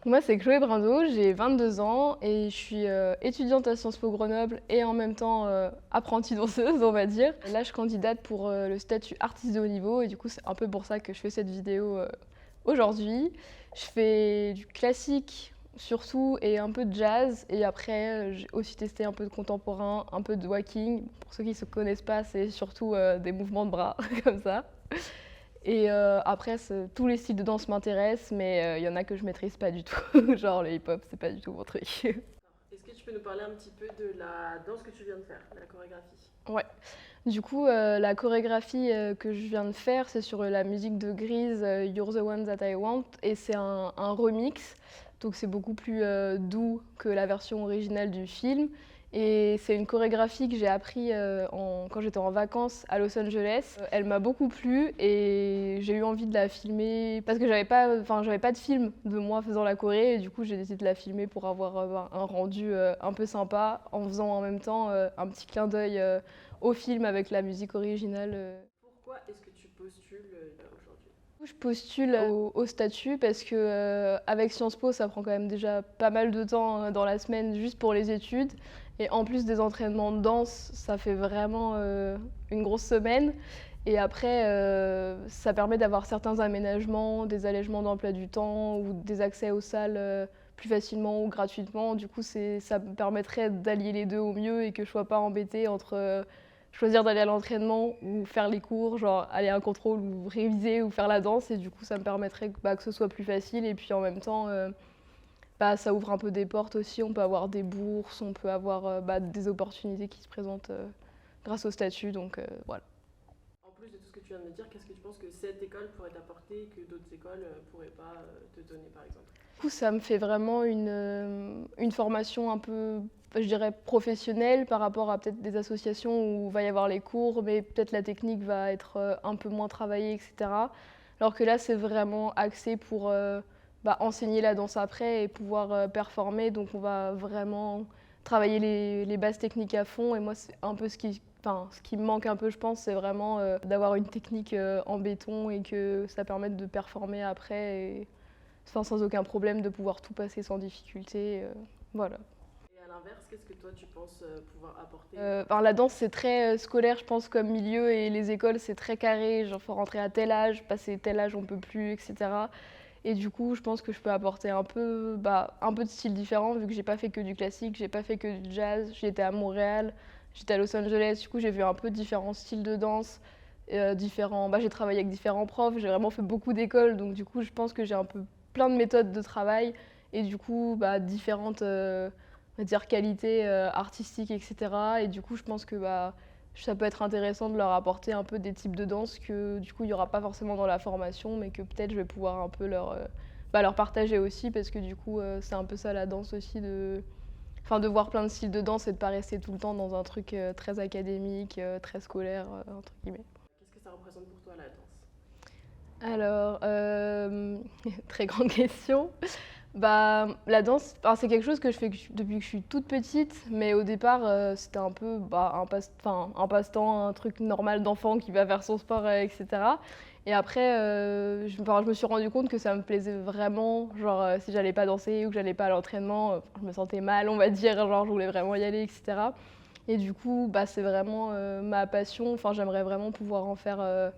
Moi, c'est Chloé Brindo, j'ai 22 ans et je suis étudiante à Sciences Po Grenoble et en même temps apprentie danseuse, on va dire. Là, je candidate pour le statut artiste de haut niveau et du coup, c'est un peu pour ça que je fais cette vidéo aujourd'hui. Je fais du classique surtout et un peu de jazz et après, j'ai aussi testé un peu de contemporain, un peu de walking. Pour ceux qui ne se connaissent pas, c'est surtout des mouvements de bras comme ça. Et après, tous les styles de danse m'intéressent, mais il y en a que je maîtrise pas du tout. Genre le hip-hop, c'est pas du tout mon truc. Est-ce que tu peux nous parler un petit peu de la danse que tu viens de faire, de la chorégraphie? Ouais. Du coup, la chorégraphie que je viens de faire, c'est sur la musique de Grease, You're the One That I Want, et c'est un remix. Donc c'est beaucoup plus doux que la version originale du film. Et c'est une chorégraphie que j'ai appris quand j'étais en vacances à Los Angeles. Elle m'a beaucoup plu et j'ai eu envie de la filmer parce que j'avais pas de film de moi faisant la choré et du coup j'ai décidé de la filmer pour avoir un rendu un peu sympa en faisant en même temps un petit clin d'œil au film avec la musique originale. Pourquoi est-ce que tu postules aujourd'hui? Je postule au statut parce que avec Sciences Po, ça prend quand même déjà pas mal de temps dans la semaine juste pour les études. Et en plus des entraînements de danse, ça fait vraiment une grosse semaine. Et après, ça permet d'avoir certains aménagements, des allègements d'emploi du temps ou des accès aux salles plus facilement ou gratuitement. Du coup, ça me permettrait d'allier les deux au mieux et que je sois pas embêtée entre choisir d'aller à l'entraînement ou faire les cours, genre aller à un contrôle ou réviser ou faire la danse. Et du coup, ça me permettrait que ce soit plus facile. Et puis en même temps, ça ouvre un peu des portes aussi. On peut avoir des bourses, on peut avoir des opportunités qui se présentent grâce au statut. Donc voilà. En plus de tout ce que tu viens de me dire, qu'est-ce que tu penses que cette école pourrait t'apporter que d'autres écoles ne pourraient pas te donner, par exemple? Du coup, ça me fait vraiment une formation un peu, je dirais, professionnelle par rapport à peut-être des associations où il va y avoir les cours, mais peut-être la technique va être un peu moins travaillée, etc. Alors que là, c'est vraiment axé pour enseigner la danse après et pouvoir performer. Donc, on va vraiment travailler les bases techniques à fond. Et moi, c'est un peu ce qui me manque un peu, je pense, c'est vraiment d'avoir une technique en béton et que ça permette de performer après. Sans aucun problème de pouvoir tout passer sans difficulté. Voilà. Et à l'inverse, qu'est-ce que toi tu penses pouvoir apporter? La danse, c'est très scolaire, je pense, comme milieu, et les écoles, c'est très carré. Genre, faut rentrer à tel âge, passer tel âge, on peut plus, etc. Et du coup, je pense que je peux apporter un peu de style différent, vu que j'ai pas fait que du classique, j'ai pas fait que du jazz. J'étais à Montréal, j'étais à Los Angeles, du coup, j'ai vu un peu différents styles de danse. J'ai travaillé avec différents profs, j'ai vraiment fait beaucoup d'écoles, donc du coup, je pense que j'ai un peu plein de méthodes de travail et du coup, différentes on va dire, qualités artistiques, etc. Et du coup, je pense que ça peut être intéressant de leur apporter un peu des types de danse que du coup, il n'y aura pas forcément dans la formation, mais que peut-être je vais pouvoir un peu leur partager aussi, parce que du coup, c'est un peu ça la danse aussi, de voir plein de styles de danse et de ne pas rester tout le temps dans un truc très académique, très scolaire, entre guillemets. Qu'est-ce que ça représente pour toi la danse? Alors, très grande question. La danse, c'est quelque chose que je fais depuis que je suis toute petite, mais au départ, c'était un peu un passe-temps, un truc normal d'enfant qui va faire son sport, etc. Et après, je me suis rendu compte que ça me plaisait vraiment. Genre, si j'allais pas danser ou que j'allais pas à l'entraînement, je me sentais mal, on va dire. Genre, je voulais vraiment y aller, etc. Et du coup, c'est vraiment ma passion. Enfin, j'aimerais vraiment pouvoir en faire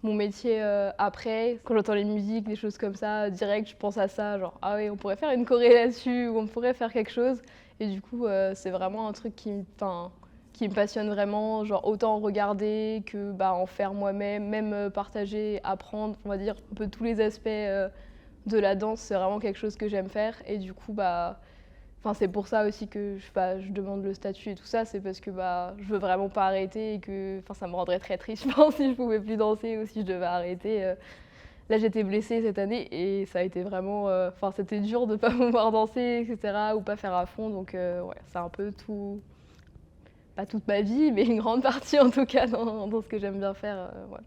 mon métier après. Quand j'entends les musiques, des choses comme ça, direct, je pense à ça, genre ah oui, on pourrait faire une choré là-dessus, ou on pourrait faire quelque chose. Et du coup, c'est vraiment un truc qui me passionne vraiment, genre autant regarder que en faire moi-même, même partager, apprendre, on va dire un peu tous les aspects de la danse, c'est vraiment quelque chose que j'aime faire. Et du coup, c'est pour ça aussi que je demande le statut et tout ça, c'est parce que je veux vraiment pas arrêter et que ça me rendrait très triste, je pense, si je pouvais plus danser ou si je devais arrêter. Là, j'étais blessée cette année et ça a été vraiment. C'était dur de pas pouvoir danser, etc. ou pas faire à fond. Donc, ouais, c'est un peu tout. Pas toute ma vie, mais une grande partie en tout cas dans ce que j'aime bien faire. Voilà.